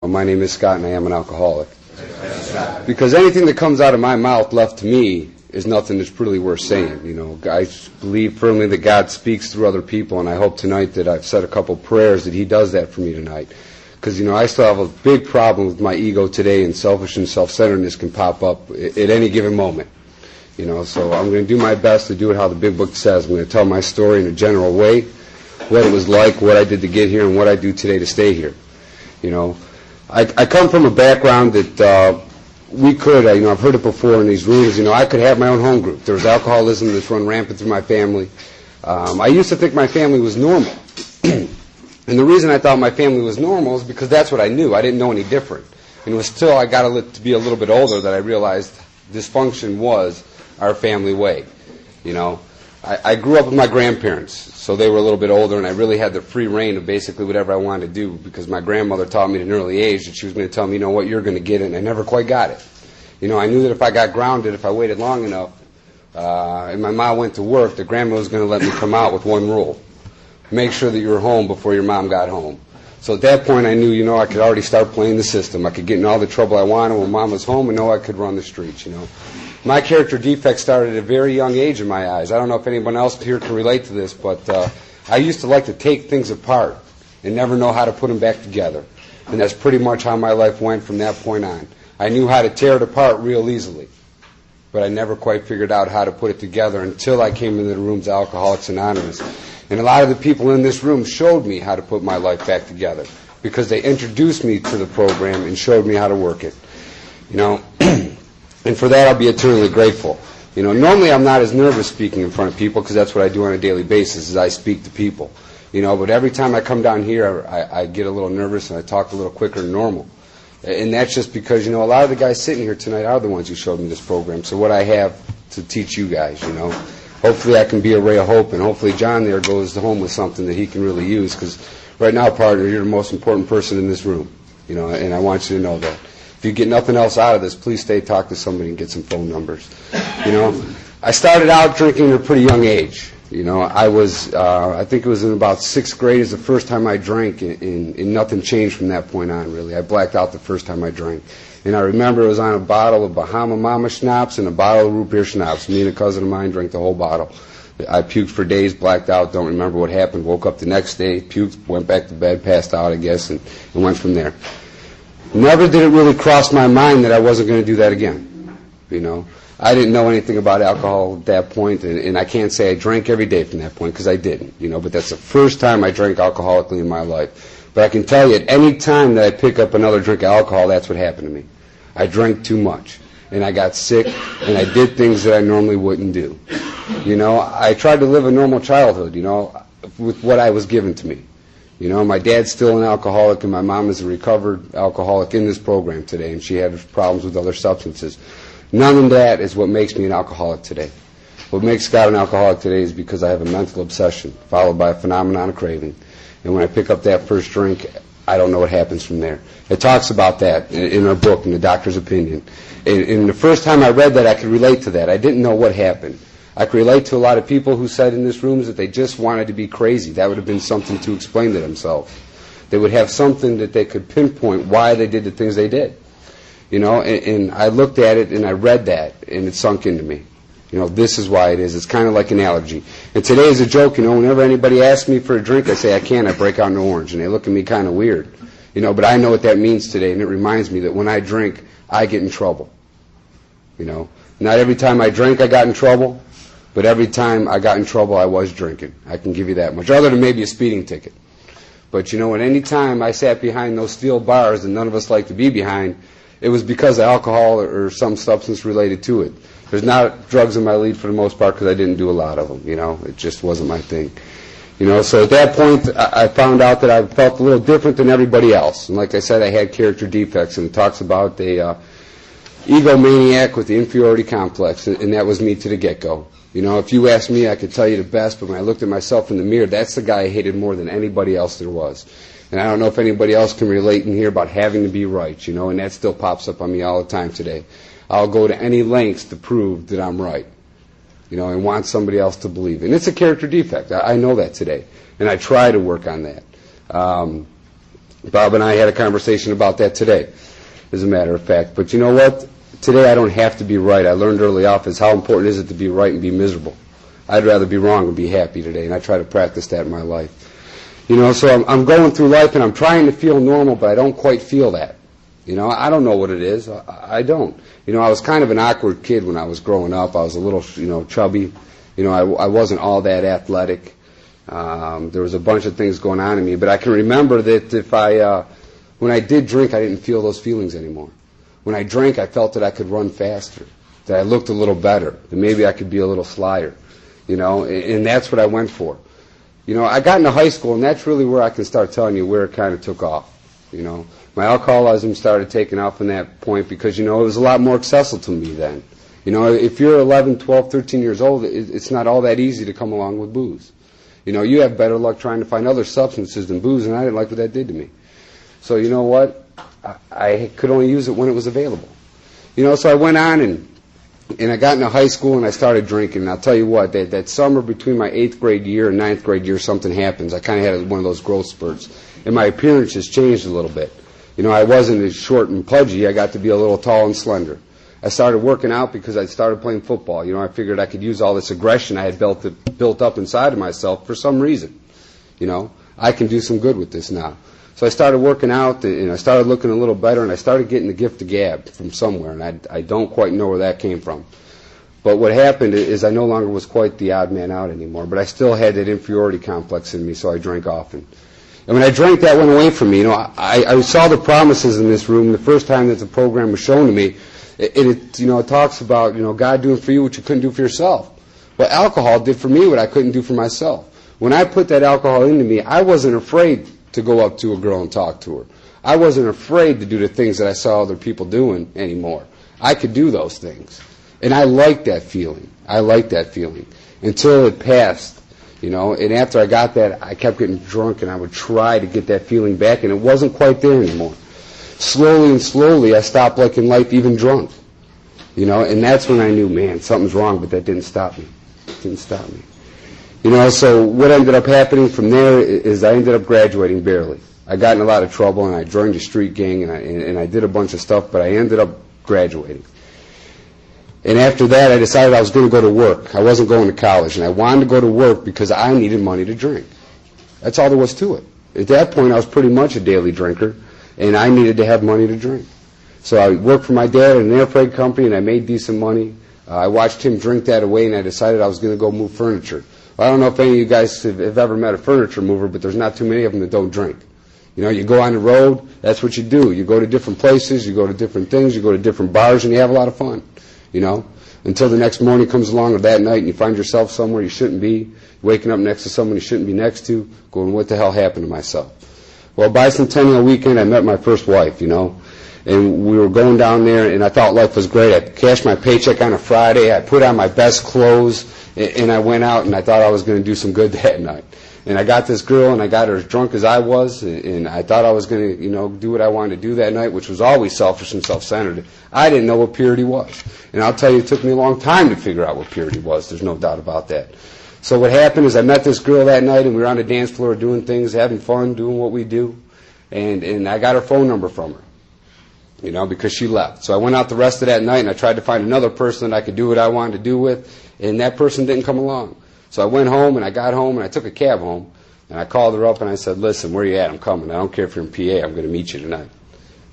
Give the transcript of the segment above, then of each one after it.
Well, my name is Scott, and I am an alcoholic. Because anything that comes out of my mouth left to me is nothing that's really worth saying. You know, I believe firmly that God speaks through other people, and I hope tonight that I've said a couple prayers that He does that for me tonight. Because, you know, I still have a big problem with my ego today, and selfish and self-centeredness can pop up at any given moment. You know, so I'm going to do my best to do it how the Big Book says. I'm going to tell my story in a general way, what it was like, what I did to get here, and what I do today to stay here. You know, I come from a background that we could, you know, I've heard it before in these rooms, you know, I could have my own home group. There was alcoholism that's run rampant through my family. I used to think my family was normal. And the reason I thought my family was normal is because that's what I knew. I didn't know any different. And it was till I got to be a little bit older that I realized dysfunction was our family way. You know, I grew up with my grandparents, so they were a little bit older, and I really had the free reign of basically whatever I wanted to do, because my grandmother taught me at an early age that she was going to tell me, you know what, you're going to get it, and I never quite got it. You know, I knew that if I got grounded, if I waited long enough, and my mom went to work, the grandma was going to let me come out with one rule: make sure that you were home before your mom got home. So at that point I knew, you know, I could already start playing the system. I could get in all the trouble I wanted when mom was home, and know I could run the streets, you know. My character defect started at a very young age in my eyes. I don't know if anyone else here can relate to this, but I used to like to take things apart and never know how to put them back together. And that's pretty much how my life went from that point on. I knew how to tear it apart real easily, but I never quite figured out how to put it together until I came into the rooms of Alcoholics Anonymous. And a lot of the people in this room showed me how to put my life back together, because they introduced me to the program and showed me how to work it. You know, and for that I'll be eternally grateful. You know, normally I'm not as nervous speaking in front of people, because that's what I do on a daily basis, is I speak to people. You know, but every time I come down here, I get a little nervous and I talk a little quicker than normal. And that's just because, you know, a lot of the guys sitting here tonight are the ones who showed me this program. So what I have to teach you guys, you know, hopefully I can be a ray of hope, and hopefully John there goes home with something that he can really use, because right now, partner, you're the most important person in this room, you know, and I want you to know that. If you get nothing else out of this, please stay, talk to somebody, and get some phone numbers. You know, I started out drinking at a pretty young age. You know, I was, I think it was in about 6th grade is the first time I drank, and nothing changed from that point on, really. I blacked out the first time I drank. And I remember it was on a bottle of Bahama Mama schnapps and a bottle of root beer schnapps. Me and a cousin of mine drank the whole bottle. I puked for days, blacked out, don't remember what happened. Woke up the next day, puked, went back to bed, passed out, I guess, and went from there. Never did it really cross my mind that I wasn't going to do that again. You know, I didn't know anything about alcohol at that point, and I can't say I drank every day from that point, because I didn't. You know, but that's the first time I drank alcoholically in my life. But I can tell you, at any time that I pick up another drink of alcohol, that's what happened to me. I drank too much, and I got sick, and I did things that I normally wouldn't do. You know, I tried to live a normal childhood, you know, with what I was given to me. You know, my dad's still an alcoholic, and my mom is a recovered alcoholic in this program today, and she had problems with other substances. None of that is what makes me an alcoholic today. What makes Scott an alcoholic today is because I have a mental obsession, followed by a phenomenon of craving. And when I pick up that first drink, I don't know what happens from there. It talks about that in our book, in the doctor's opinion. And the first time I read that, I could relate to that. I didn't know what happened. I could relate to a lot of people who said in this room that they just wanted to be crazy. That would have been something to explain to themselves. They would have something that they could pinpoint why they did the things they did. You know, and I looked at it and I read that, and it sunk into me. You know, this is why it is. It's kind of like an allergy. And today is a joke, you know, whenever anybody asks me for a drink, I say I can't, I break out an orange. And they look at me kind of weird. You know, but I know what that means today, and it reminds me that when I drink, I get in trouble. You know, not every time I drank I got in trouble, but every time I got in trouble I was drinking. I can give you that much, other than maybe a speeding ticket. But, you know, at any time I sat behind those steel bars that none of us like to be behind, it was because of alcohol or some substance related to it. There's not drugs in my lead for the most part, because I didn't do a lot of them, you know. It just wasn't my thing. You know, so at that point I found out that I felt a little different than everybody else. And like I said, I had character defects, and it talks about the egomaniac with the inferiority complex, and that was me to the get-go. You know, if you asked me, I could tell you the best, but when I looked at myself in the mirror, that's the guy I hated more than anybody else there was. And I don't know if anybody else can relate in here about having to be right, you know, and that still pops up on me all the time today. I'll go to any lengths to prove that I'm right, you know, and want somebody else to believe. And it's a character defect. I know that today, and I try to work on that. Bob and I had a conversation about that today, as a matter of fact. But you know what? Today I don't have to be right. I learned early off is how important is it to be right and be miserable. I'd rather be wrong and be happy today, and I try to practice that in my life. So I'm going through life, and I'm trying to feel normal, but I don't quite feel that. I don't know what it is. I don't. I was kind of an awkward kid when I was growing up. I was a little, chubby. I wasn't all that athletic. There was a bunch of things going on in me, but I can remember that when I did drink, I didn't feel those feelings anymore. When I drank, I felt that I could run faster, that I looked a little better, that maybe I could be a little slyer, and that's what I went for. I got into high school, and that's really where I can start telling you where it kind of took off. My alcoholism started taking off from that point because, it was a lot more accessible to me then. If you're 11, 12, 13 years old, it's not all that easy to come along with booze. You have better luck trying to find other substances than booze, and I didn't like what that did to me. So you know what? I could only use it when it was available. So I went on and I got into high school and I started drinking. And I'll tell you what, that summer between my 8th grade year and 9th grade year, something happens. I kind of had one of those growth spurts. And my appearance has changed a little bit. I wasn't as short and pudgy. I got to be a little tall and slender. I started working out because I started playing football. I figured I could use all this aggression I had built up inside of myself for some reason. I can do some good with this now. So I started working out, and I started looking a little better, and I started getting the gift of gab from somewhere, and I don't quite know where that came from. But what happened is I no longer was quite the odd man out anymore, but I still had that inferiority complex in me, so I drank often. And when I drank, that went away from me. I saw the promises in this room the first time that the program was shown to me. It talks about, God doing for you what you couldn't do for yourself. Well, alcohol did for me what I couldn't do for myself. When I put that alcohol into me, I wasn't afraid to go up to a girl and talk to her. I wasn't afraid to do the things that I saw other people doing anymore. I could do those things. And I liked that feeling. Until it passed, And after I got that, I kept getting drunk, and I would try to get that feeling back, and it wasn't quite there anymore. Slowly and slowly, I stopped liking life even drunk. And that's when I knew, man, something's wrong, but that didn't stop me. So what ended up happening from there is I ended up graduating barely. I got in a lot of trouble, and I joined a street gang, and I did a bunch of stuff, but I ended up graduating. And after that, I decided I was going to go to work. I wasn't going to college, and I wanted to go to work because I needed money to drink. That's all there was to it. At that point, I was pretty much a daily drinker, and I needed to have money to drink. So I worked for my dad at an air freight company, and I made decent money. I watched him drink that away, and I decided I was going to go move furniture. Well, I don't know if any of you guys have ever met a furniture mover, but there's not too many of them that don't drink. You go on the road, that's what you do. You go to different places, you go to different things, you go to different bars, and you have a lot of fun, until the next morning comes along or that night and you find yourself somewhere you shouldn't be, waking up next to someone you shouldn't be next to, going, what the hell happened to myself? Well, bicentennial weekend, I met my first wife, and we were going down there, and I thought life was great. I cashed my paycheck on a Friday, I put on my best clothes, and I went out, and I thought I was going to do some good that night. And I got this girl, and I got her as drunk as I was, and I thought I was going to, do what I wanted to do that night, which was always selfish and self-centered. I didn't know what purity was. And I'll tell you, it took me a long time to figure out what purity was. There's no doubt about that. So what happened is I met this girl that night, and we were on the dance floor doing things, having fun, doing what we do. And I got her phone number from her, because she left. So I went out the rest of that night, and I tried to find another person that I could do what I wanted to do with, and that person didn't come along. So I went home, and I got home, and I took a cab home, and I called her up, and I said, listen, where you at? I'm coming. I don't care if you're in PA. I'm going to meet you tonight.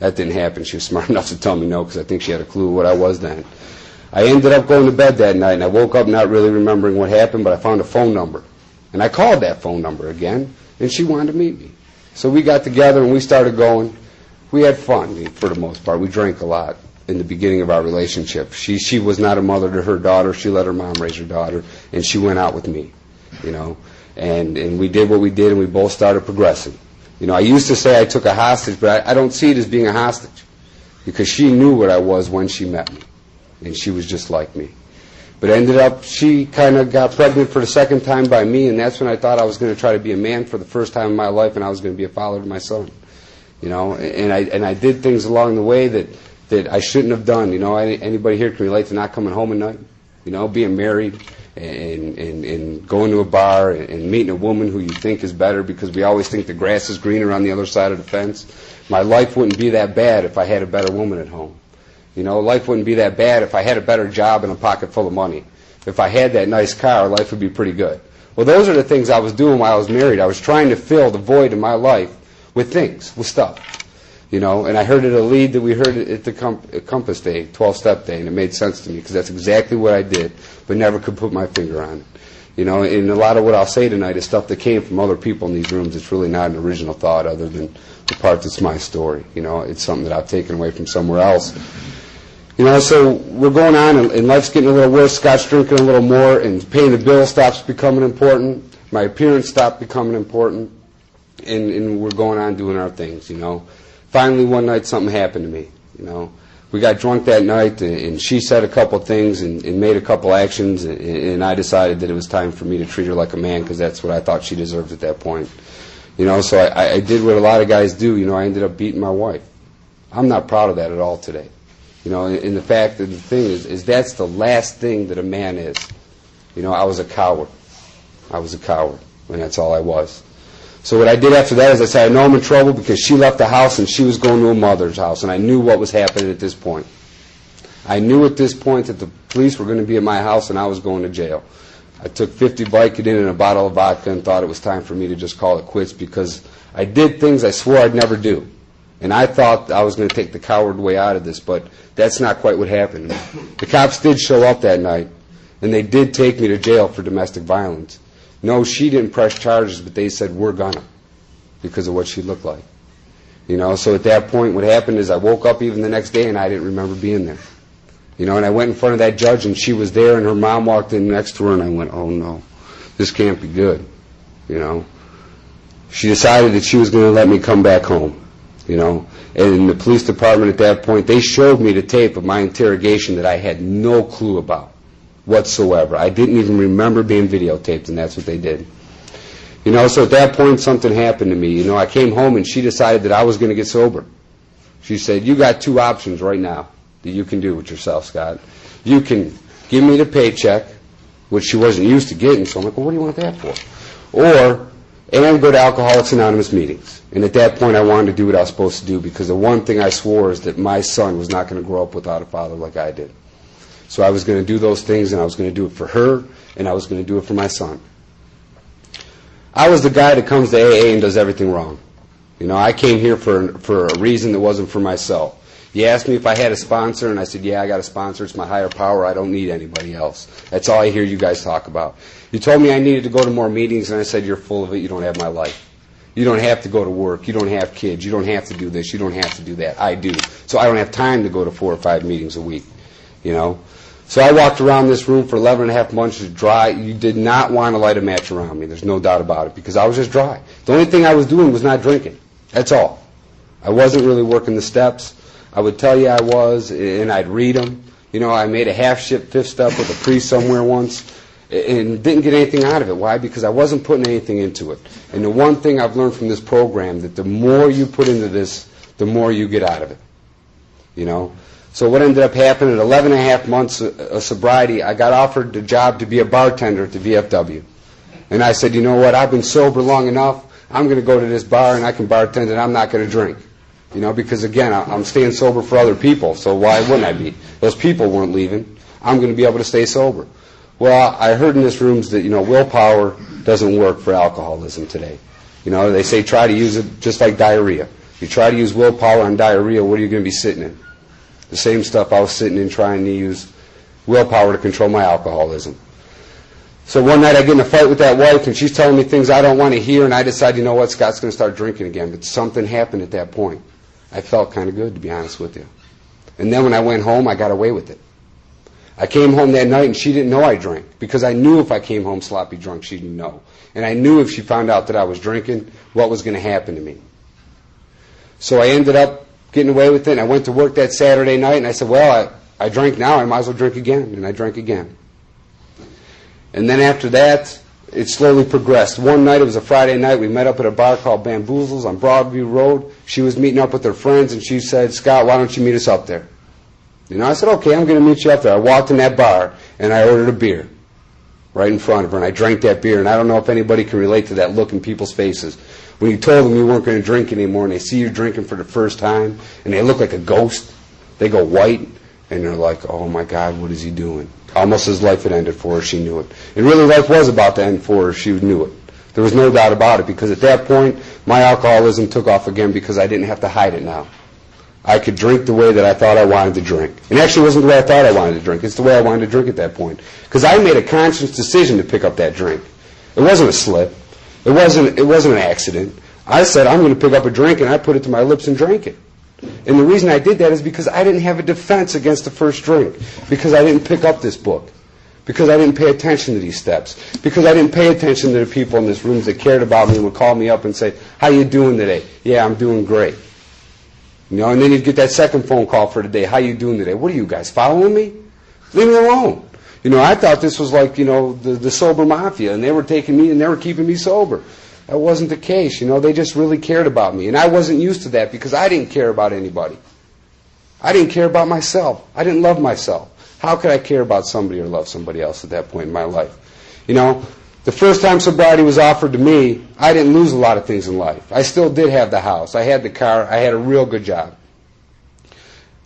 That didn't happen. She was smart enough to tell me no, because I think she had a clue what I was then. I ended up going to bed that night, and I woke up not really remembering what happened, but I found a phone number. And I called that phone number again, and she wanted to meet me. So we got together, and we started going. We had fun, for the most part. We drank a lot in the beginning of our relationship. She was not a mother to her daughter. She let her mom raise her daughter, and she went out with me, And we did what we did, and we both started progressing. I used to say I took a hostage, but I don't see it as being a hostage, because she knew what I was when she met me, and she was just like me. But ended up, she kind of got pregnant for the second time by me, and that's when I thought I was going to try to be a man for the first time in my life, and I was going to be a father to my son. And I did things along the way that I shouldn't have done. Anybody here can relate to not coming home at night, being married and going to a bar and meeting a woman who you think is better because we always think the grass is greener on the other side of the fence. My life wouldn't be that bad if I had a better woman at home. Life wouldn't be that bad if I had a better job and a pocket full of money. If I had that nice car, life would be pretty good. Well, those are the things I was doing while I was married. I was trying to fill the void in my life with things, with stuff. And I heard it a lead that we heard at the Compass Day, 12-Step Day, and it made sense to me because that's exactly what I did, but never could put my finger on it. And a lot of what I'll say tonight is stuff that came from other people in these rooms. It's really not an original thought other than the part that's my story. It's something that I've taken away from somewhere else. So we're going on, and life's getting a little worse, Scott's drinking a little more, and paying the bill stops becoming important. My appearance stopped becoming important, and we're going on doing our things, Finally, one night, something happened to me, We got drunk that night, and she said a couple things and made a couple actions, and I decided that it was time for me to treat her like a man because that's what I thought she deserved at that point. So I did what a lot of guys do. I ended up beating my wife. I'm not proud of that at all today. And the fact of the thing is that's the last thing that a man is. I was a coward. I was a coward, and that's all I was. So what I did after that is I said, I know I'm in trouble because she left the house and she was going to a mother's house, and I knew what was happening at this point. I knew at this point that the police were going to be at my house and I was going to jail. I took 50 Vicodin and a bottle of vodka and thought it was time for me to just call it quits because I did things I swore I'd never do. And I thought I was going to take the coward way out of this, but that's not quite what happened. The cops did show up that night, and they did take me to jail for domestic violence. No, she didn't press charges, but they said, we're gonna, because of what she looked like. So at that point, what happened is I woke up even the next day, and I didn't remember being there. And I went in front of that judge, and she was there, and her mom walked in next to her, and I went, oh, no, this can't be good. She decided that she was going to let me come back home. And the police department at that point, they showed me the tape of my interrogation that I had no clue about whatsoever. I didn't even remember being videotaped, and that's what they did. So at that point, something happened to me. I came home, and she decided that I was going to get sober. She said, you got two options right now that you can do with yourself, Scott. You can give me the paycheck, which she wasn't used to getting, so I'm like, well, what do you want that for? Or, and go to Alcoholics Anonymous meetings. And at that point, I wanted to do what I was supposed to do because the one thing I swore is that my son was not going to grow up without a father like I did. So I was going to do those things, and I was going to do it for her, and I was going to do it for my son. I was the guy that comes to AA and does everything wrong. I came here for a reason that wasn't for myself. You asked me if I had a sponsor, and I said, yeah, I got a sponsor. It's my higher power. I don't need anybody else. That's all I hear you guys talk about. You told me I needed to go to more meetings, and I said, you're full of it. You don't have my life. You don't have to go to work. You don't have kids. You don't have to do this. You don't have to do that. I do. So I don't have time to go to 4 or 5 meetings a week, So I walked around this room for 11 and a half months dry. You did not want to light a match around me. There's no doubt about it because I was just dry. The only thing I was doing was not drinking. That's all. I wasn't really working the steps. I would tell you I was, and I'd read them. I made a half-ship fifth step with a priest somewhere once and didn't get anything out of it. Why? Because I wasn't putting anything into it. And the one thing I've learned from this program, that the more you put into this, the more you get out of it. So what ended up happening at 11 and a half months of sobriety, I got offered the job to be a bartender at the VFW. And I said, you know what, I've been sober long enough. I'm going to go to this bar and I can bartend and I'm not going to drink. Because again, I'm staying sober for other people, so why wouldn't I be? Those people weren't leaving. I'm going to be able to stay sober. Well, I heard in this room that, willpower doesn't work for alcoholism today. They say try to use it just like diarrhea. You try to use willpower on diarrhea, what are you going to be sitting in? The same stuff I was sitting in trying to use willpower to control my alcoholism. So one night I get in a fight with that wife, and she's telling me things I don't want to hear, and I decide, you know what, Scott's going to start drinking again. But something happened at that point. I felt kind of good, to be honest with you. And then when I went home, I got away with it. I came home that night, and she didn't know I drank, because I knew if I came home sloppy drunk, she'd know. And I knew if she found out that I was drinking, what was going to happen to me. So I ended up getting away with it, and I went to work that Saturday night, and I said, well, I drank now, I might as well drink again. And I drank again. And then after that, it slowly progressed. One night, it was a Friday night, we met up at a bar called Bamboozles on Broadview Road. She was meeting up with her friends, and she said, Scott, why don't you meet us up there? I said, okay, I'm going to meet you up there. I walked in that bar, and I ordered a beer. right in front of her, and I drank that beer. And I don't know if anybody can relate to that look in people's faces. When you told them you weren't going to drink anymore, and they see you drinking for the first time, and they look like a ghost, they go white, and they're like, oh my God, what is he doing? Almost as life had ended for her, she knew it. And really life was about to end for her, she knew it. There was no doubt about it, because at that point, my alcoholism took off again because I didn't have to hide it now. I could drink the way that I thought I wanted to drink. And actually it wasn't the way I thought I wanted to drink. It's the way I wanted to drink at that point. Because I made a conscious decision to pick up that drink. It wasn't a slip. It wasn't an accident. I said, I'm going to pick up a drink, and I put it to my lips and drank it. And the reason I did that is because I didn't have a defense against the first drink. Because I didn't pick up this book. Because I didn't pay attention to these steps. Because I didn't pay attention to the people in this room that cared about me and would call me up and say, how you doing today? Yeah, I'm doing great. You know, and then you'd get that second phone call for today. How you doing today? What are you guys, following me? Leave me alone. You know, I thought this was like, you know, the sober mafia, and they were taking me and they were keeping me sober. That wasn't the case. You know, they just really cared about me. And I wasn't used to that because I didn't care about anybody. I didn't care about myself. I didn't love myself. How could I care about somebody or love somebody else at that point in my life? You know, the first time sobriety was offered to me, I didn't lose a lot of things in life. I still did have the house. I had the car. I had a real good job.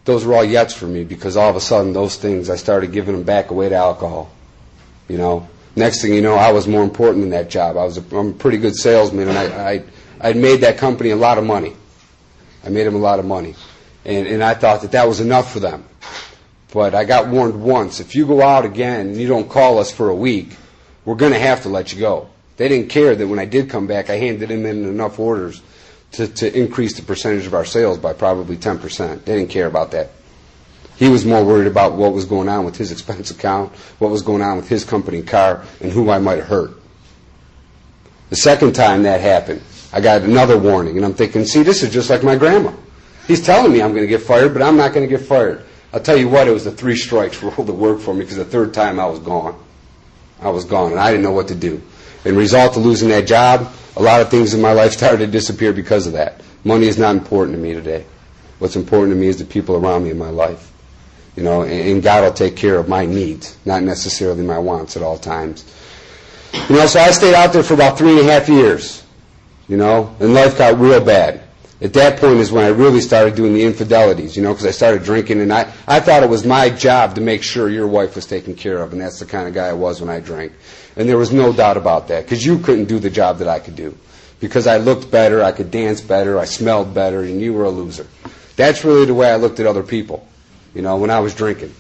Those were all yets for me because all of a sudden those things, I started giving them back away to alcohol. You know, next thing you know, I was more important than that job. I'm a pretty good salesman, and I'd made that company a lot of money. I made them a lot of money. And I thought that was enough for them. But I got warned once, if you go out again and you don't call us for a week, we're going to have to let you go. They didn't care that when I did come back, I handed them in enough orders to increase the percentage of our sales by probably 10%. They didn't care about that. He was more worried about what was going on with his expense account, what was going on with his company car, and who I might have hurt. The second time that happened, I got another warning, and I'm thinking, see, this is just like my grandma. He's telling me I'm going to get fired, but I'm not going to get fired. I'll tell you what, it was the 3 strikes rule that worked for me, because the third time I was gone. I was gone, and I didn't know what to do. And result of losing that job, a lot of things in my life started to disappear because of that. Money is not important to me today. What's important to me is the people around me in my life. You know, and God will take care of my needs, not necessarily my wants at all times. You know, so I stayed out there for about 3.5 years, you know, and life got real bad. At that point is when I really started doing the infidelities, you know, because I started drinking, and I thought it was my job to make sure your wife was taken care of, and that's the kind of guy I was when I drank. And there was no doubt about that, because you couldn't do the job that I could do. Because I looked better, I could dance better, I smelled better, and you were a loser. That's really the way I looked at other people, you know, when I was drinking.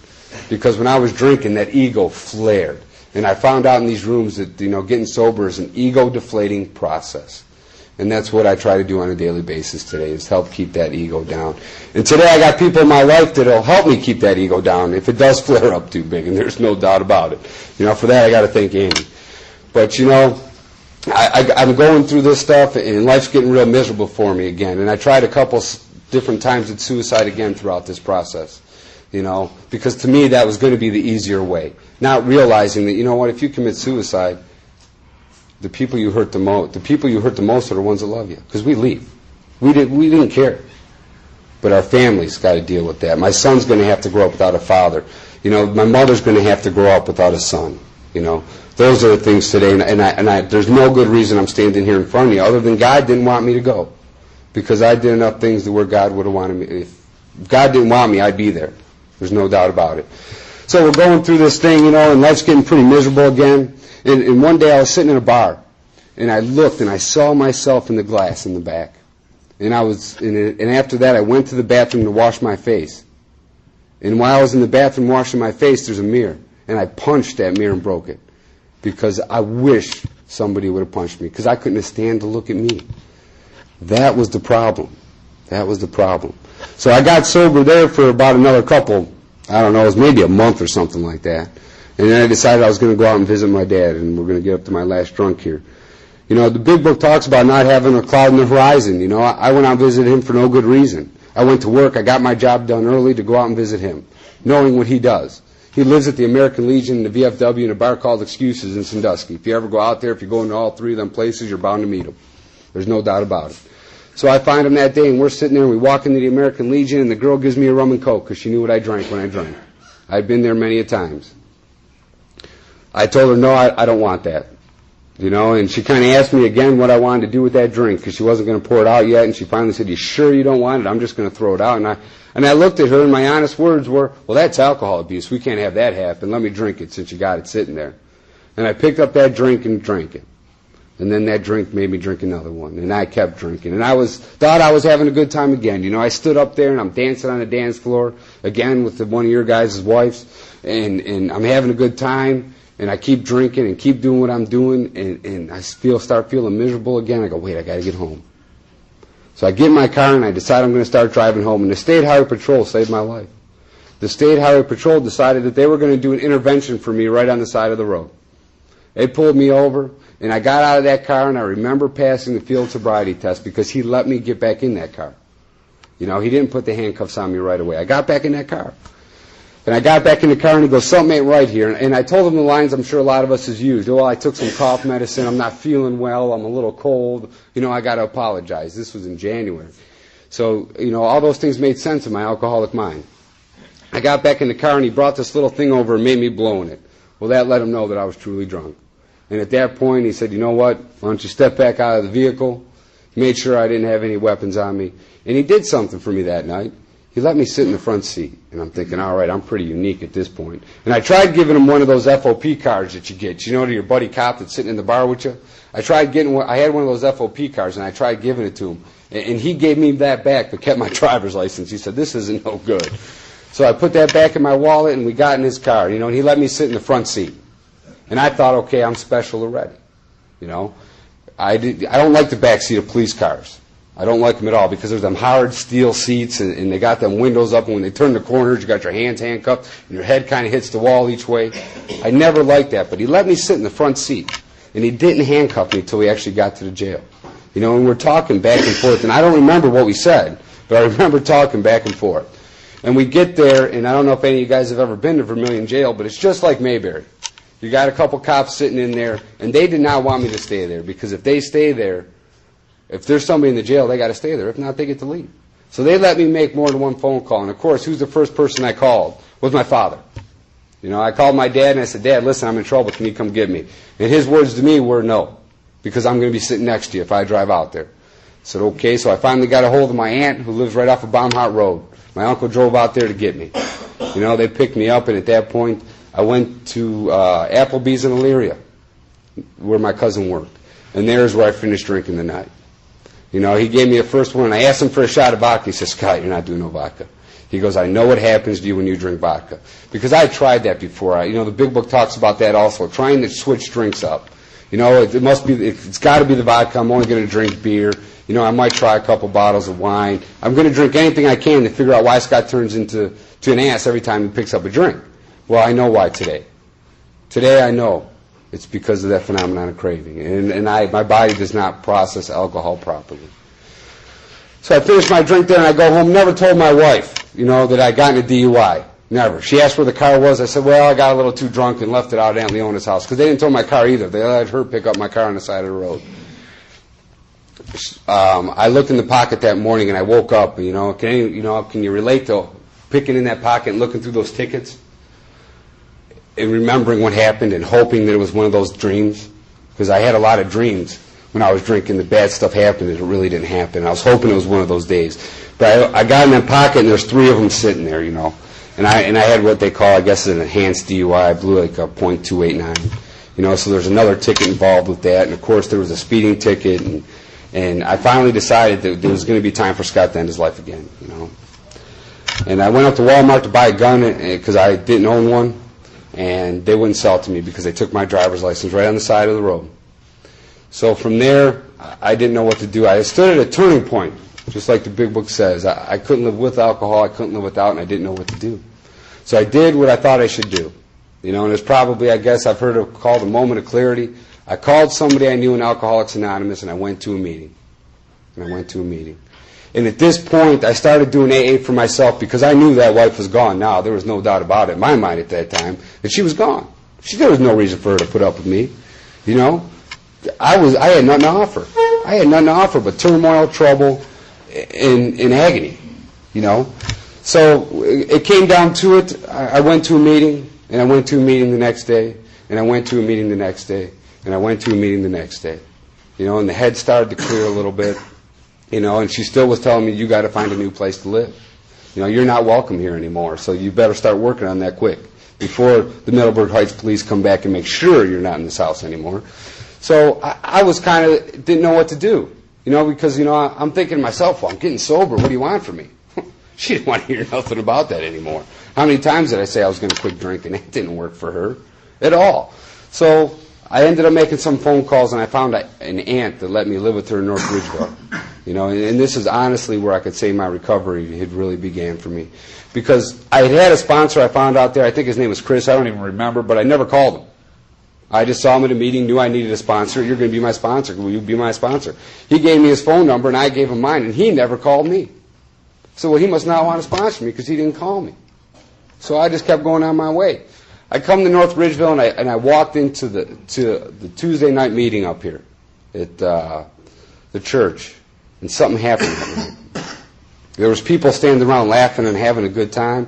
Because when I was drinking, that ego flared. And I found out in these rooms that, you know, getting sober is an ego-deflating process. And that's what I try to do on a daily basis today, is help keep that ego down. And today I got people in my life that will help me keep that ego down if it does flare up too big, and there's no doubt about it. You know, for that I got to thank Amy. But, you know, I'm going through this stuff, and life's getting real miserable for me again. And I tried a couple different times at suicide again throughout this process. You know, because to me that was going to be the easier way. Not realizing that, you know what, if you commit suicide, the people you hurt the most are the ones that love you, because we leave. We didn't care. But our family's got to deal with that. My son's going to have to grow up without a father. You know, my mother's going to have to grow up without a son. You know, those are the things today. And there's no good reason I'm standing here in front of you other than God didn't want me to go, because I did enough things to where God would have wanted me. If God didn't want me, I'd be there. There's no doubt about it. So we're going through this thing, you know, and life's getting pretty miserable again. And one day I was sitting in a bar, and I looked, and I saw myself in the glass in the back. And after that, I went to the bathroom to wash my face. And while I was in the bathroom washing my face, there's a mirror. And I punched that mirror and broke it. Because I wish somebody would have punched me, because I couldn't stand to look at me. That was the problem. That was the problem. So I got sober there for about another couple, I don't know, it was maybe a month or something like that. And then I decided I was going to go out and visit my dad, and we're going to get up to my last drunk here. You know, the big book talks about not having a cloud in the horizon. You know, I went out and visited him for no good reason. I went to work, I got my job done early to go out and visit him, knowing what he does. He lives at the American Legion, the VFW, in a bar called Excuses in Sandusky. If you ever go out there, if you go into all 3 of them places, you're bound to meet him. There's no doubt about it. So I find him that day, and we're sitting there, and we walk into the American Legion, and the girl gives me a rum and coke, because she knew what I drank when I drank. I'd been there many a times. I told her, no, I don't want that. You know, and she kind of asked me again what I wanted to do with that drink because she wasn't going to pour it out yet, and she finally said, you sure you don't want it? I'm just going to throw it out. And I looked at her, and my honest words were, well, that's alcohol abuse. We can't have that happen. Let me drink it since you got it sitting there. And I picked up that drink and drank it. And then that drink made me drink another one, and I kept drinking. And thought I was having a good time again. You know, I stood up there, and I'm dancing on the dance floor, again with one of your guys' wives, and I'm having a good time. And I keep drinking and keep doing what I'm doing, and I start feeling miserable again. I go, wait, I got to get home. So I get in my car, and I decide I'm going to start driving home. And the State Highway Patrol saved my life. The State Highway Patrol decided that they were going to do an intervention for me right on the side of the road. They pulled me over, and I got out of that car, and I remember passing the field sobriety test because he let me get back in that car. You know, he didn't put the handcuffs on me right away. I got back in that car. And I got back in the car, and he goes, something ain't right here. And I told him the lines I'm sure a lot of us has used. Well, I took some cough medicine. I'm not feeling well. I'm a little cold. You know, I got to apologize. This was in January. So, you know, all those things made sense in my alcoholic mind. I got back in the car, and he brought this little thing over and made me blow in it. Well, that let him know that I was truly drunk. And at that point, he said, you know what? Why don't you step back out of the vehicle? He made sure I didn't have any weapons on me. And he did something for me that night. He let me sit in the front seat, and I'm thinking, all right, I'm pretty unique at this point. And I tried giving him one of those FOP cards that you get, you know, to your buddy cop that's sitting in the bar with you. I had one of those FOP cards, and I tried giving it to him. And he gave me that back, but kept my driver's license. He said, this isn't no good. So I put that back in my wallet, and we got in his car, you know, and he let me sit in the front seat. And I thought, okay, I'm special already, you know. I don't like the back seat of police cars. I don't like them at all because there's them hard steel seats and they got them windows up, and when they turn the corners, you got your hands handcuffed and your head kind of hits the wall each way. I never liked that, but he let me sit in the front seat, and he didn't handcuff me until we actually got to the jail. You know, and we're talking back and forth, and I don't remember what we said, but I remember talking back and forth. And we get there, and I don't know if any of you guys have ever been to Vermilion Jail, but it's just like Mayberry. You got a couple cops sitting in there, and they did not want me to stay there because if they stay there, if there's somebody in the jail, they got to stay there. If not, they get to leave. So they let me make more than one phone call. And, of course, who's the first person I called? Was my father. You know, I called my dad, and I said, Dad, listen, I'm in trouble. Can you come get me? And his words to me were no, because I'm going to be sitting next to you if I drive out there. I said, okay. So I finally got a hold of my aunt, who lives right off of Baumhart Road. My uncle drove out there to get me. You know, they picked me up, and at that point, I went to Applebee's in Elyria, where my cousin worked. And there's where I finished drinking the night. You know, he gave me a first one, and I asked him for a shot of vodka. He said, Scott, you're not doing no vodka. He goes, I know what happens to you when you drink vodka. Because I tried that before. You know, the big book talks about that also, trying to switch drinks up. You know, it's got to be the vodka. I'm only going to drink beer. You know, I might try a couple bottles of wine. I'm going to drink anything I can to figure out why Scott turns into an ass every time he picks up a drink. Well, I know why today. Today I know. It's because of that phenomenon of craving. And my body does not process alcohol properly. So I finished my drink there, and I go home. Never told my wife, you know, that I got in a DUI. Never. She asked where the car was. I said, well, I got a little too drunk and left it out at Aunt Leona's house. Because they didn't tow my car either. They let her pick up my car on the side of the road. I looked in the pocket that morning, and I woke up. Can you relate to picking in that pocket and looking through those tickets? And remembering what happened and hoping that it was one of those dreams, because I had a lot of dreams when I was drinking. The bad stuff happened and it really didn't happen. I was hoping it was one of those days. But I got in that pocket, and there's 3 of them sitting there, you know. And I had what they call, I guess, an enhanced DUI. I blew like a .289, you know. So there's another ticket involved with that. And of course there was a speeding ticket. And I finally decided that there was going to be time for Scott to end his life again, you know. And I went up to Walmart to buy a gun because I didn't own one. And they wouldn't sell it to me because they took my driver's license right on the side of the road. So from there, I didn't know what to do. I stood at a turning point, just like the big book says. I couldn't live with alcohol, I couldn't live without, and I didn't know what to do. So I did what I thought I should do. You know, and it's probably, I guess I've heard it called a moment of clarity. I called somebody I knew in Alcoholics Anonymous, and I went to a meeting. And at this point, I started doing AA for myself because I knew that wife was gone now. There was no doubt about it in my mind at that time that she was gone. There was no reason for her to put up with me. You know, I had nothing to offer. I had nothing to offer but turmoil, trouble, and agony. You know, so it came down to it. I went to a meeting, and I went to a meeting the next day, And I went to a meeting the next day, and I went to a meeting the next day. And the head started to clear a little bit, and she still was telling me, you got to find a new place to live. You're not welcome here anymore, so you better start working on that quick before the Middleburg Heights police come back and make sure you're not in this house anymore. So I was didn't know what to do, because, I'm thinking to myself, well, I'm getting sober. What do you want from me? She didn't want to hear nothing about that anymore. How many times did I say I was going to quit drinking? It didn't work for her at all. So I ended up making some phone calls, and I found an aunt that let me live with her in North Ridgeville. And this is honestly where I could say my recovery had really began for me. Because I had a sponsor I found out there. I think his name was Chris. I don't even remember, but I never called him. I just saw him at a meeting, knew I needed a sponsor. You're going to be my sponsor. Will you be my sponsor? He gave me his phone number, and I gave him mine, and he never called me. So, well, he must not want to sponsor me because he didn't call me. So I just kept going on my way. I come to North Ridgeville, and I walked into the Tuesday night meeting up here at the church, and something happened that night. There was people standing around laughing and having a good time,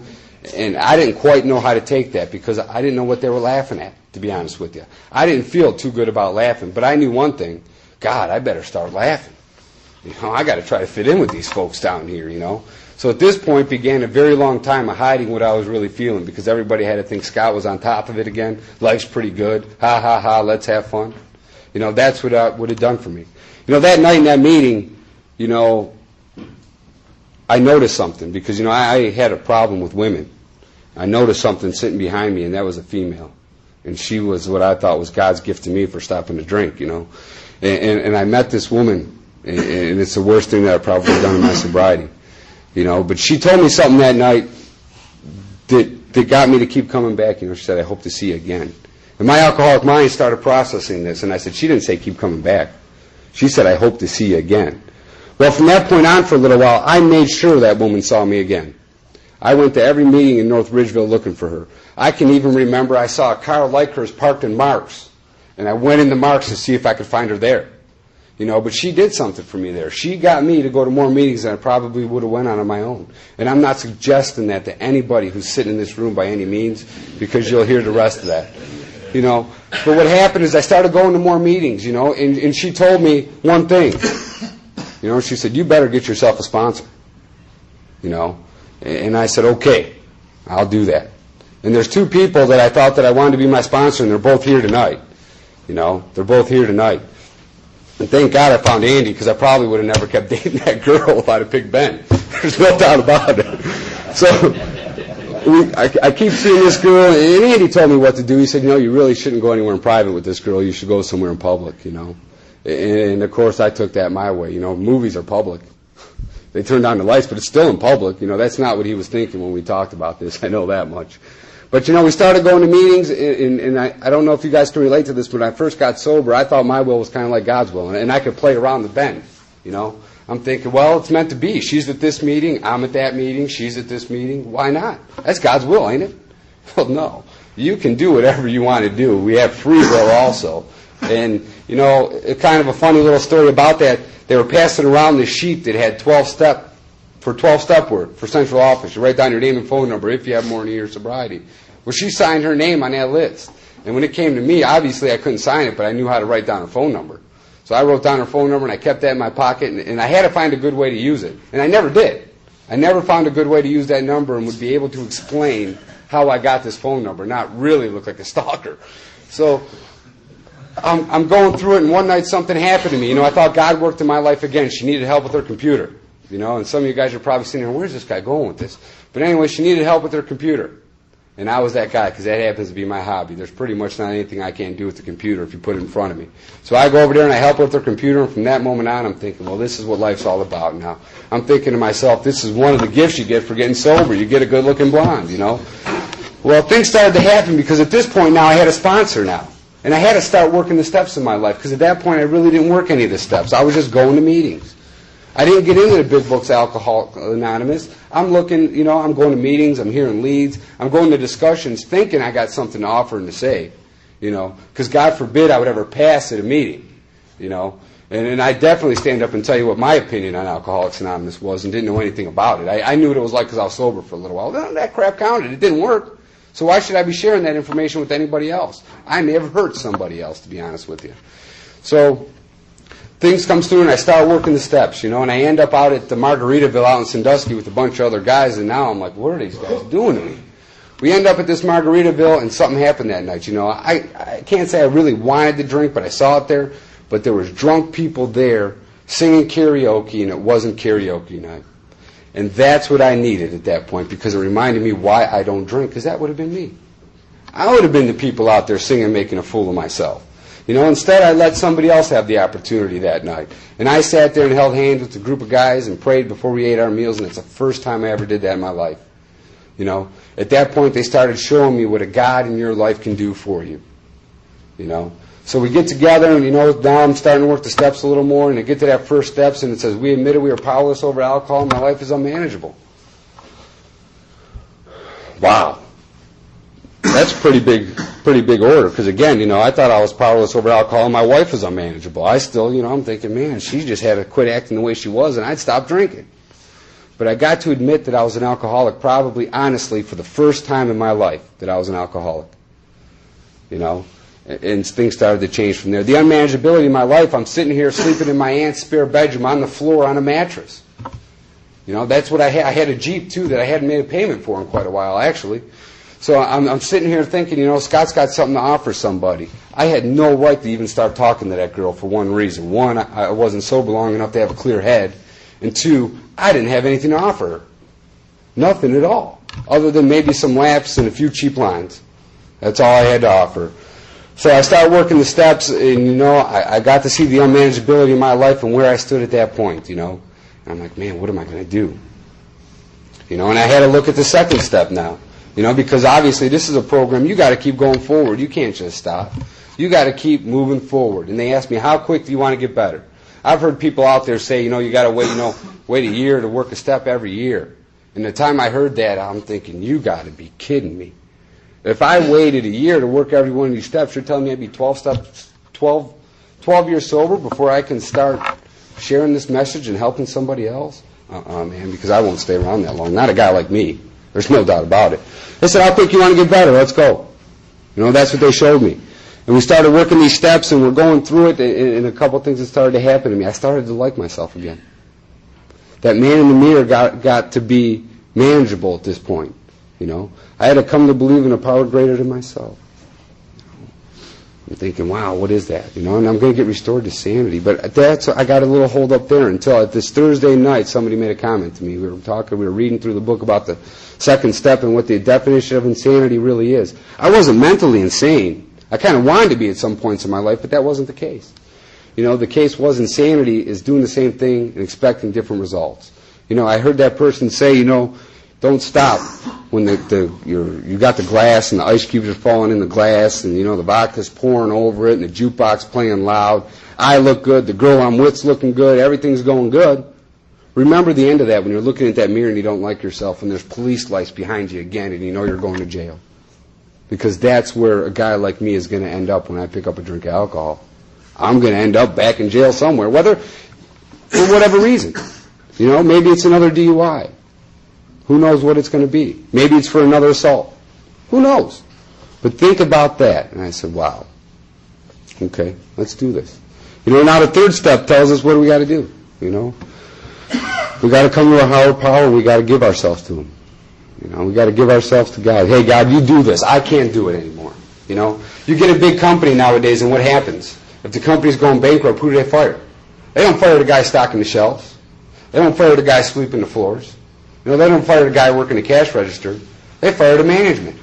and I didn't quite know how to take that because I didn't know what they were laughing at, to be honest with you. I didn't feel too good about laughing, but I knew one thing. God, I better start laughing. I got to try to fit in with these folks down here, So at this point began a very long time of hiding what I was really feeling because everybody had to think Scott was on top of it again. Life's pretty good. Ha, ha, ha, let's have fun. That's what it would have done for me. That night in that meeting, I noticed something because, I had a problem with women. I noticed something sitting behind me, and that was a female. And she was what I thought was God's gift to me for stopping to drink, And I met this woman, and it's the worst thing that I've probably done in my sobriety, But she told me something that night that got me to keep coming back. She said, I hope to see you again. And my alcoholic mind started processing this, and I said, she didn't say keep coming back. She said, I hope to see you again. Well, from that point on for a little while, I made sure that woman saw me again. I went to every meeting in North Ridgeville looking for her. I can even remember I saw a car like hers parked in Mark's, and I went into Mark's to see if I could find her there. But she did something for me there. She got me to go to more meetings than I probably would have went on my own. And I'm not suggesting that to anybody who's sitting in this room by any means, because you'll hear the rest of that. But what happened is I started going to more meetings, and she told me one thing. She said, you better get yourself a sponsor. And I said, okay, I'll do that. And there's two people that I thought that I wanted to be my sponsor, and they're both here tonight. They're both here tonight. And thank God I found Andy, because I probably would have never kept dating that girl if I'd have picked Ben. There's no doubt about it. So I keep seeing this girl, and Andy told me what to do. He said, you really shouldn't go anywhere in private with this girl. You should go somewhere in public, And, of course, I took that my way. Movies are public. They turn down the lights, but it's still in public. That's not what he was thinking when we talked about this. I know that much. But, we started going to meetings, and I don't know if you guys can relate to this, but when I first got sober, I thought my will was kind of like God's will, and I could play around the bend, I'm thinking, well, it's meant to be. She's at this meeting, I'm at that meeting, she's at this meeting. Why not? That's God's will, ain't it? Well, no. You can do whatever you want to do. We have free will also. And, kind of a funny little story about that, they were passing around this sheet that had 12-step work for central office. You write down your name and phone number if you have more than a year of sobriety. Well, she signed her name on that list. And when it came to me, obviously I couldn't sign it, but I knew how to write down her phone number. So I wrote down her phone number, and I kept that in my pocket, and I had to find a good way to use it. And I never did. I never found a good way to use that number and would be able to explain how I got this phone number, not really look like a stalker. So I'm going through it, and one night something happened to me. I thought God worked in my life again. She needed help with her computer. And some of you guys are probably sitting there, where's this guy going with this? But anyway, she needed help with her computer. And I was that guy, because that happens to be my hobby. There's pretty much not anything I can't do with the computer if you put it in front of me. So I go over there and I help her with her computer, and from that moment on, I'm thinking, well, this is what life's all about now. I'm thinking to myself, this is one of the gifts you get for getting sober. You get a good-looking blonde, Well, things started to happen, because at this point now I had a sponsor now. And I had to start working the steps in my life, because at that point I really didn't work any of the steps. I was just going to meetings. I didn't get into the big books, Alcoholics Anonymous. I'm looking, I'm going to meetings, I'm hearing leads, I'm going to discussions thinking I got something to offer and to say, because God forbid I would ever pass at a meeting, And I definitely stand up and tell you what my opinion on Alcoholics Anonymous was and didn't know anything about it. I knew what it was like because I was sober for a little while. That crap counted. It didn't work. So why should I be sharing that information with anybody else? I may have hurt somebody else, to be honest with you. So things comes through, and I start working the steps, and I end up out at the Margaritaville out in Sandusky with a bunch of other guys, and now I'm like, what are these guys doing to me? We end up at this Margaritaville, and something happened that night. I can't say I really wanted to drink, but I saw it there. But there was drunk people there singing karaoke, and it wasn't karaoke night. And that's what I needed at that point, because it reminded me why I don't drink, because that would have been me. I would have been the people out there singing, making a fool of myself. Instead I let somebody else have the opportunity that night. And I sat there and held hands with a group of guys and prayed before we ate our meals, and it's the first time I ever did that in my life. At that point they started showing me what a God in your life can do for you. So we get together, and now I'm starting to work the steps a little more, and I get to that first steps, and it says, we admitted we are powerless over alcohol, and my life is unmanageable. Wow. That's pretty big order, because again, I thought I was powerless over alcohol, and my wife was unmanageable. I still, I'm thinking, man, she just had to quit acting the way she was, and I'd stop drinking. But I got to admit that I was an alcoholic, probably, honestly, for the first time in my life, that I was an alcoholic. And things started to change from there. The unmanageability in my life, I'm sitting here sleeping in my aunt's spare bedroom on the floor on a mattress. That's what I had. I had a Jeep, too, that I hadn't made a payment for in quite a while, actually. So I'm sitting here thinking, Scott's got something to offer somebody. I had no right to even start talking to that girl for one reason. One, I wasn't sober long enough to have a clear head. And two, I didn't have anything to offer her. Nothing at all, other than maybe some laughs and a few cheap lines. That's all I had to offer. So I started working the steps, and, I got to see the unmanageability in my life and where I stood at that point, And I'm like, man, what am I going to do? And I had to look at the second step now, because obviously this is a program. You got to keep going forward. You can't just stop. You got to keep moving forward. And they asked me, how quick do you want to get better? I've heard people out there say, you got to wait a year to work a step every year. And the time I heard that, I'm thinking, you got to be kidding me. If I waited a year to work every one of these steps, you're telling me I'd be 12 years sober before I can start sharing this message and helping somebody else? Man, because I won't stay around that long. Not a guy like me. There's no doubt about it. They said, how quick you want to get better? Let's go. That's what they showed me. And we started working these steps, and we're going through it, and a couple things that started to happen to me. I started to like myself again. That man in the mirror got to be manageable at this point. I had to come to believe in a power greater than myself. I'm thinking, wow, what is that? And I'm going to get restored to sanity. But I got a little hold up there until at this Thursday night, somebody made a comment to me. We were reading through the book about the second step and what the definition of insanity really is. I wasn't mentally insane. I kind of wanted to be at some points in my life, but that wasn't the case. The case was insanity is doing the same thing and expecting different results. I heard that person say, don't stop when you got the glass and the ice cubes are falling in the glass, and the vodka's pouring over it and the jukebox playing loud. I look good, the girl I'm with's looking good, everything's going good. Remember the end of that when you're looking at that mirror and you don't like yourself and there's police lights behind you again and you're going to jail. Because that's where a guy like me is going to end up when I pick up a drink of alcohol. I'm going to end up back in jail somewhere, whether for whatever reason. Maybe it's another DUI. Who knows what it's going to be? Maybe it's for another assault. Who knows? But think about that. And I said, wow. Okay, let's do this. Now the third step tells us what do we got to do. We got to come to a higher power. We got to give ourselves to Him. We got to give ourselves to God. Hey, God, you do this. I can't do it anymore. You get a big company nowadays, and what happens? If the company's going bankrupt, who do they fire? They don't fire the guy stocking the shelves. They don't fire the guy sweeping the floors. They don't fire the guy working the cash register. They fire the management.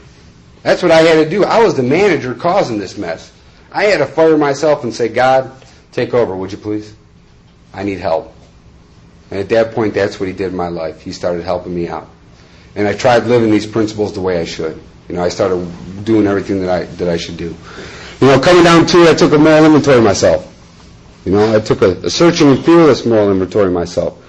That's what I had to do. I was the manager causing this mess. I had to fire myself and say, God, take over, would you please? I need help. And at that point, that's what He did in my life. He started helping me out. And I tried living these principles the way I should. I started doing everything that I should do. Coming down to it, I took a moral inventory of myself. I took a searching and fearless moral inventory of myself.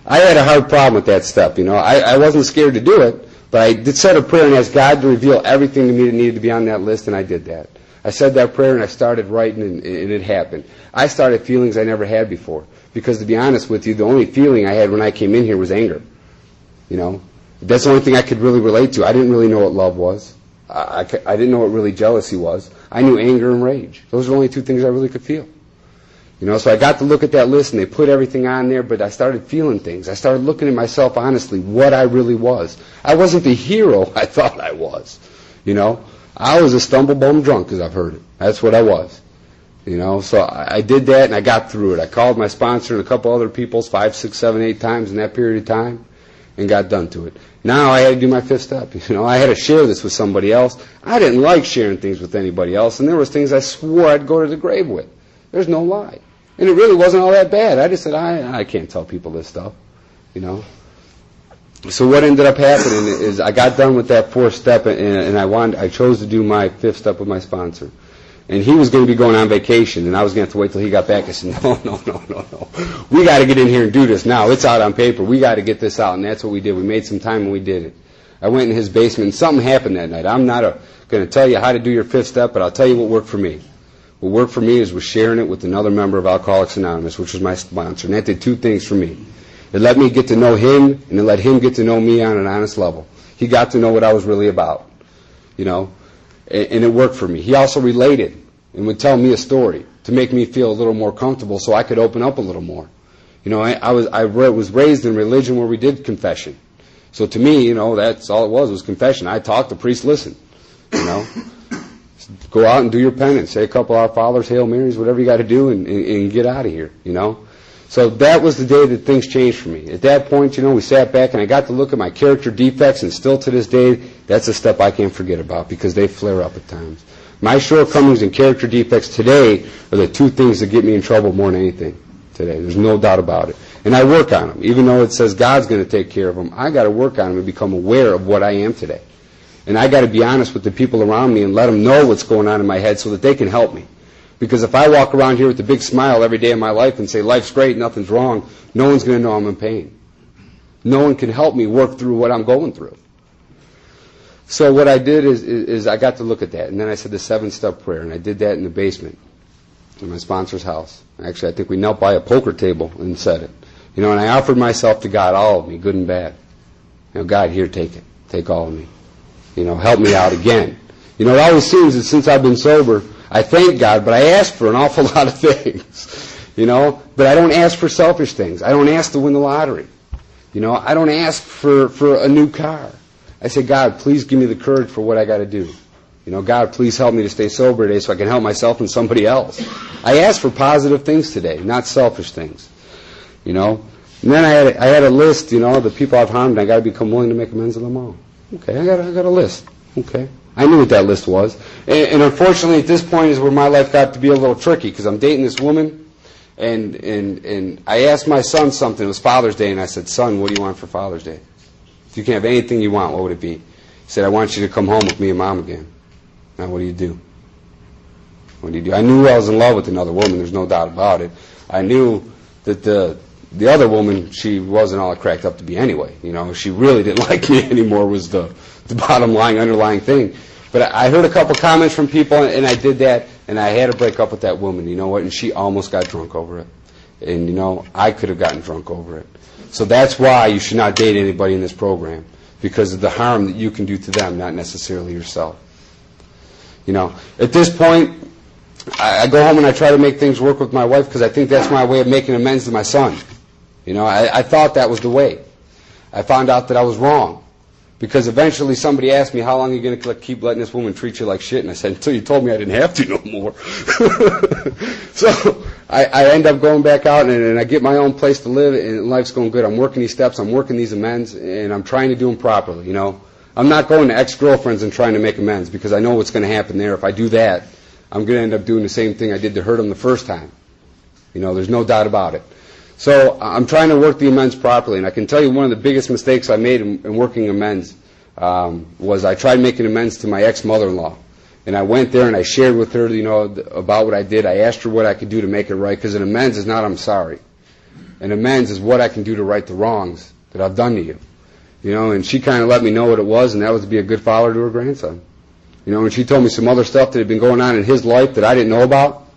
I had a hard problem with that step. I wasn't scared to do it, but I did said a prayer and asked God to reveal everything to me that needed to be on that list, and I did that. I said that prayer and I started writing, and it happened. I started feelings I never had before, because to be honest with you, the only feeling I had when I came in here was anger. That's the only thing I could really relate to. I didn't really know what love was. I didn't know what really jealousy was. I knew anger and rage. Those are the only two things I really could feel. So I got to look at that list, and they put everything on there, but I started feeling things. I started looking at myself honestly, what I really was. I wasn't the hero I thought I was. I was a stumble-bum drunk, as I've heard it. That's what I was. So I did that, and I got through it. I called my sponsor and a couple other people 5, 6, 7, 8 times in that period of time and got done to it. Now I had to do my 5th step. I had to share this with somebody else. I didn't like sharing things with anybody else, and there was things I swore I'd go to the grave with. There's no lie. And it really wasn't all that bad. I just said, I can't tell people this stuff, So what ended up happening is I got done with that 4th step, and I chose to do my 5th step with my sponsor. And he was going to be going on vacation, and I was going to have to wait till he got back. I said, no. We got to get in here and do this now. It's out on paper. We got to get this out, and that's what we did. We made some time, and we did it. I went in his basement, and something happened that night. I'm not going to tell you how to do your 5th step, but I'll tell you what worked for me. What worked for me was sharing it with another member of Alcoholics Anonymous, which was my sponsor, and that did 2 things for me. It let me get to know him, and it let him get to know me on an honest level. He got to know what I was really about, and it worked for me. He also related and would tell me a story to make me feel a little more comfortable so I could open up a little more. I was raised in religion where we did confession. So to me, that's all it was confession. I talked, the priest listened, Go out and do your penance, say a couple Our Fathers, Hail Marys, whatever you got to do, and get out of here, So that was the day that things changed for me. At that point, we sat back and I got to look at my character defects, and still to this day, that's a step I can't forget about because they flare up at times. My shortcomings and character defects today are the 2 things that get me in trouble more than anything today. There's no doubt about it. And I work on them. Even though it says God's going to take care of them, I got to work on them and become aware of what I am today. And I got to be honest with the people around me and let them know what's going on in my head so that they can help me. Because if I walk around here with a big smile every day of my life and say, life's great, nothing's wrong, no one's going to know I'm in pain. No one can help me work through what I'm going through. So what I did is I got to look at that. And then I said the 7-step prayer. And I did that in the basement in my sponsor's house. Actually, I think we knelt by a poker table and said it. And I offered myself to God, all of me, good and bad. God, here, take it. Take all of me. Help me out again. It always seems that since I've been sober, I thank God, but I ask for an awful lot of things. But I don't ask for selfish things. I don't ask to win the lottery. I don't ask for a new car. I say, God, please give me the courage for what I got to do. God, please help me to stay sober today so I can help myself and somebody else. I ask for positive things today, not selfish things. And then I had a list, the people I've harmed, and I got to become willing to make amends with them all. Okay, I got a list. Okay, I knew what that list was, and unfortunately, at this point is where my life got to be a little tricky because I'm dating this woman, and I asked my son something. It was Father's Day, and I said, "Son, what do you want for Father's Day? If you can have anything you want, what would it be?" He said, "I want you to come home with me and Mom again." Now, what do you do? What do you do? I knew I was in love with another woman. There's no doubt about it. I knew that the other woman, she wasn't all it cracked up to be anyway. She really didn't like me anymore was the bottom line, underlying thing. But I heard a couple comments from people, and I did that, and I had to break up with that woman. You know what? And she almost got drunk over it. And, I could have gotten drunk over it. So that's why you should not date anybody in this program, because of the harm that you can do to them, not necessarily yourself. At this point, I go home and I try to make things work with my wife because I think that's my way of making amends to my son. I thought that was the way. I found out that I was wrong because eventually somebody asked me, how long are you going to keep letting this woman treat you like shit? And I said, until you told me I didn't have to no more. So I end up going back out and I get my own place to live and life's going good. I'm working these steps, I'm working these amends, and I'm trying to do them properly. I'm not going to ex-girlfriends and trying to make amends because I know what's going to happen there. If I do that, I'm going to end up doing the same thing I did to hurt them the first time. There's no doubt about it. So I'm trying to work the amends properly, and I can tell you one of the biggest mistakes I made in working amends was I tried making amends to my ex-mother-in-law. And I went there and I shared with her, about what I did. I asked her what I could do to make it right, because an amends is not I'm sorry. An amends is what I can do to right the wrongs that I've done to you. And she kind of let me know what it was, and that was to be a good father to her grandson. And she told me some other stuff that had been going on in his life that I didn't know about.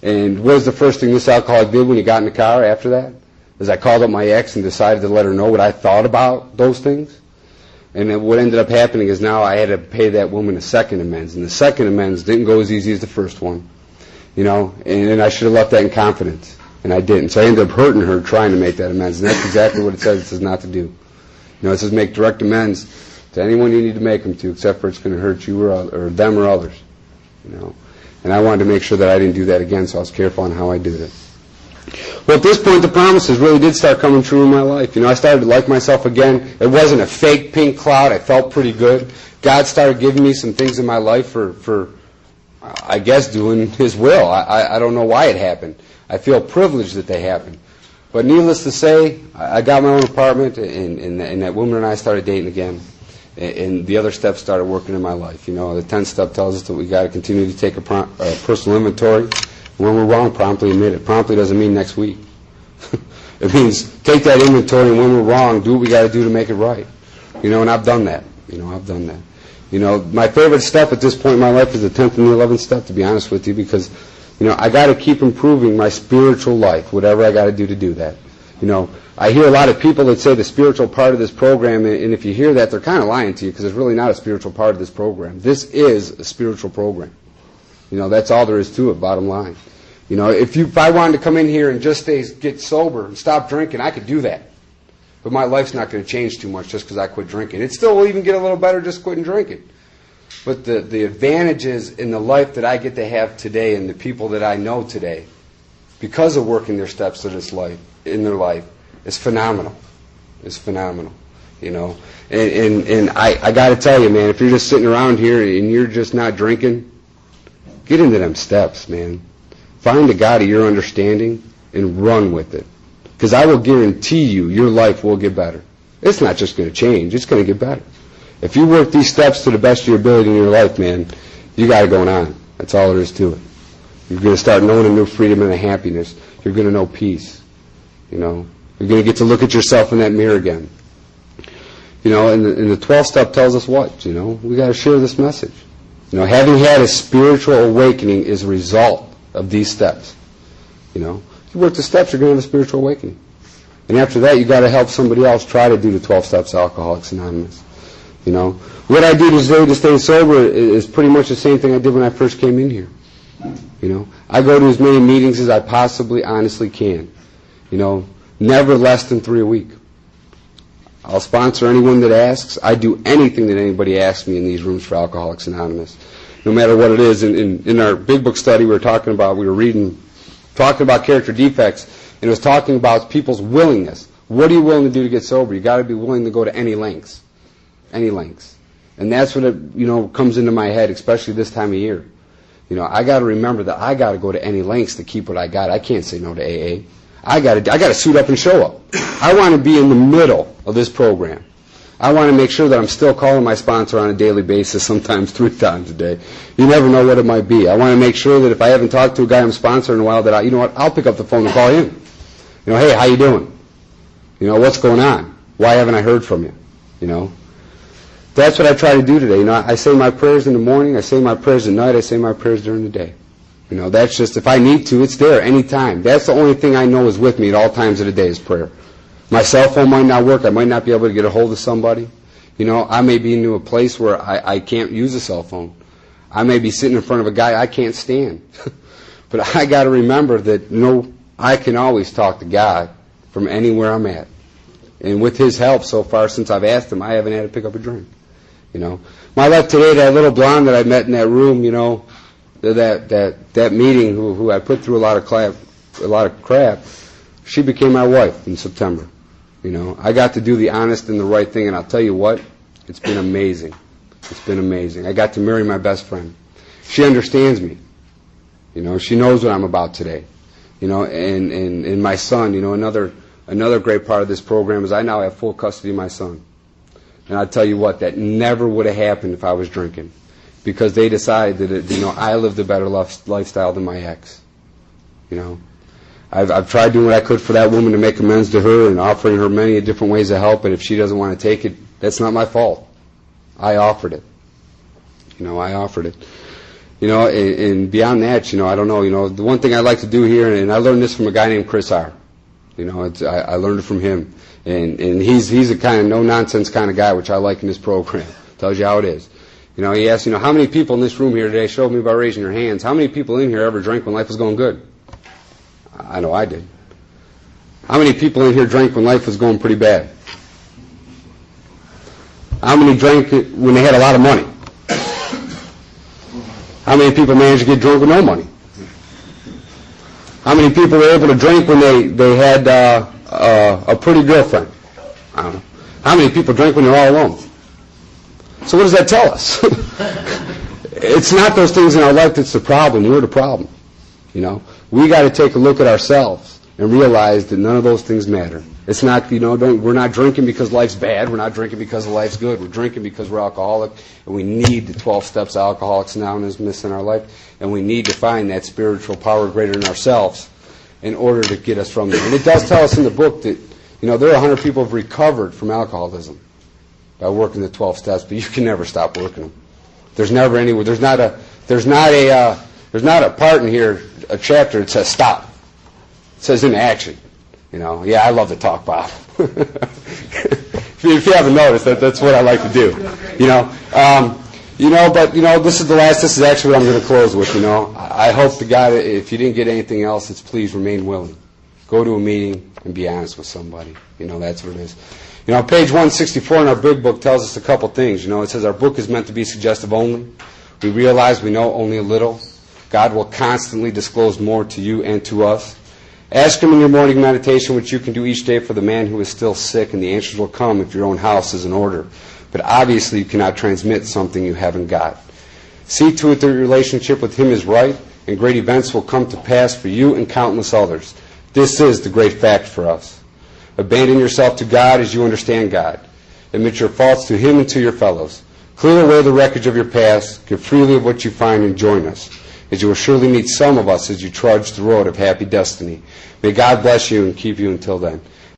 And what was the first thing this alcoholic did when he got in the car after that? Is I called up my ex and decided to let her know what I thought about those things. And then what ended up happening is now I had to pay that woman a second amends, and the second amends didn't go as easy as the first one, and I should have left that in confidence, and I didn't. So I ended up hurting her trying to make that amends, and that's exactly what it says not to do. It says make direct amends to anyone you need to make them to, except for it's going to hurt you or them or others, And I wanted to make sure that I didn't do that again, so I was careful on how I did it. Well, at this point, the promises really did start coming true in my life. I started to like myself again. It wasn't a fake pink cloud. I felt pretty good. God started giving me some things in my life for I guess, doing His will. I don't know why it happened. I feel privileged that they happened. But needless to say, I got my own apartment, and that woman and I started dating again. And the other steps started working in my life. The 10th step tells us that we got to continue to take a personal inventory. When we're wrong, promptly admit it. Promptly doesn't mean next week. It means take that inventory, and when we're wrong, do what we got to do to make it right. And I've done that. I've done that. My favorite step at this point in my life is the 10th and the 11th step, to be honest with you, because, I got to keep improving my spiritual life, whatever I got to do that. I hear a lot of people that say the spiritual part of this program, and if you hear that, they're kind of lying to you, because it's really not a spiritual part of this program. This is a spiritual program. That's all there is to it, bottom line. If I wanted to come in here and just get sober and stop drinking, I could do that. But my life's not going to change too much just because I quit drinking. It still will even get a little better just quitting drinking. But the advantages in the life that I get to have today and the people that I know today, because of working their steps in their life, is phenomenal. It's phenomenal. And I got to tell you, man, if you're just sitting around here and you're just not drinking, get into them steps, man. Find a God of your understanding and run with it. Because I will guarantee you your life will get better. It's not just going to change. It's going to get better. If you work these steps to the best of your ability in your life, man, you got it going on. That's all there is to it. You're going to start knowing a new freedom and a happiness. You're going to know peace. You're going to get to look at yourself in that mirror again. And the 12th step tells us what? We got to share this message. Having had a spiritual awakening is a result of these steps. If you work the steps, you're going to have a spiritual awakening. And after that, you got to help somebody else try to do the 12 steps of Alcoholics Anonymous. What I do today to stay sober is pretty much the same thing I did when I first came in here. I go to as many meetings as I possibly honestly can. Never less than 3 a week. I'll sponsor anyone that asks. I do anything that anybody asks me in these rooms for Alcoholics Anonymous, no matter what it is. In our big book study we were talking about character defects, and it was talking about people's willingness. What are you willing to do to get sober? You got to be willing to go to any lengths. Any lengths. And that's what comes into my head, especially this time of year. I got to remember that I got to go to any lengths to keep what I got. I can't say no to AA. I got to suit up and show up. I want to be in the middle of this program. I want to make sure that I'm still calling my sponsor on a daily basis, sometimes 3 times a day. You never know what it might be. I want to make sure that if I haven't talked to a guy I'm sponsoring in a while, that I'll pick up the phone and call him. Hey, how you doing? What's going on? Why haven't I heard from you? That's what I try to do today. I say my prayers in the morning, I say my prayers at night, I say my prayers during the day. That's just, if I need to, it's there anytime. That's the only thing I know is with me at all times of the day is prayer. My cell phone might not work. I might not be able to get a hold of somebody. I may be into a place where I can't use a cell phone. I may be sitting in front of a guy I can't stand. But I got to remember that, I can always talk to God from anywhere I'm at. And with His help so far, since I've asked Him, I haven't had to pick up a drink. My left today, that little blonde that I met in that room, that meeting, who I put through a lot of crap, she became my wife in September. I got to do the honest and the right thing, and I'll tell you what, it's been amazing. It's been amazing. I got to marry my best friend. She understands me. She knows what I'm about today. And my son, another great part of this program is I now have full custody of my son. And I'll tell you what, that never would have happened if I was drinking. Because they decided that, I lived a better lifestyle than my ex. I've tried doing what I could for that woman to make amends to her and offering her many different ways of help, and if she doesn't want to take it, that's not my fault. I offered it. I offered it. And beyond that, I don't know, the one thing I like to do here, and I learned this from a guy named Chris R. You know, I learned it from him. And he's a kind of no-nonsense kind of guy, which I like in this program. Tells you how it is. You know, he asked, how many people in this room here today, showed me by raising your hands, how many people in here ever drank when life was going good? I know I did. How many people in here drank when life was going pretty bad? How many drank when they had a lot of money? How many people managed to get drunk with no money? How many people were able to drink when they had a pretty girlfriend? I don't know. How many people drink when they're all alone? So what does that tell us? It's not those things in our life that's the problem. We're the problem. You know, we got to take a look at ourselves and realize that none of those things matter. It's not, we're not drinking because life's bad. We're not drinking because life's good. We're drinking because we're alcoholic, and we need the 12 steps Alcoholics Anonymous in our life, and we need to find that spiritual power greater than ourselves in order to get us from there. And it does tell us in the book that, there are 100 people who have recovered from alcoholism by working the 12 steps, but you can never stop working them. There's never anywhere. There's not a part in here, a chapter that says stop. It says in action. Yeah, I love to talk, Bob. If you haven't noticed, that's what I like to do. This is the last. This is actually what I'm going to close with. I hope to God, if you didn't get anything else, it's please remain willing. Go to a meeting and be honest with somebody. That's what it is. Page 164 in our big book tells us a couple things. It says our book is meant to be suggestive only. We realize we know only a little. God will constantly disclose more to you and to us. Ask Him in your morning meditation, which you can do each day for the man who is still sick, and the answers will come if your own house is in order. But obviously you cannot transmit something you haven't got. See to it that your relationship with Him is right, and great events will come to pass for you and countless others. This is the great fact for us. Abandon yourself to God as you understand God. Admit your faults to Him and to your fellows. Clear away the wreckage of your past. Give freely of what you find and join us, as you will surely meet some of us as you trudge the road of happy destiny. May God bless you and keep you until then.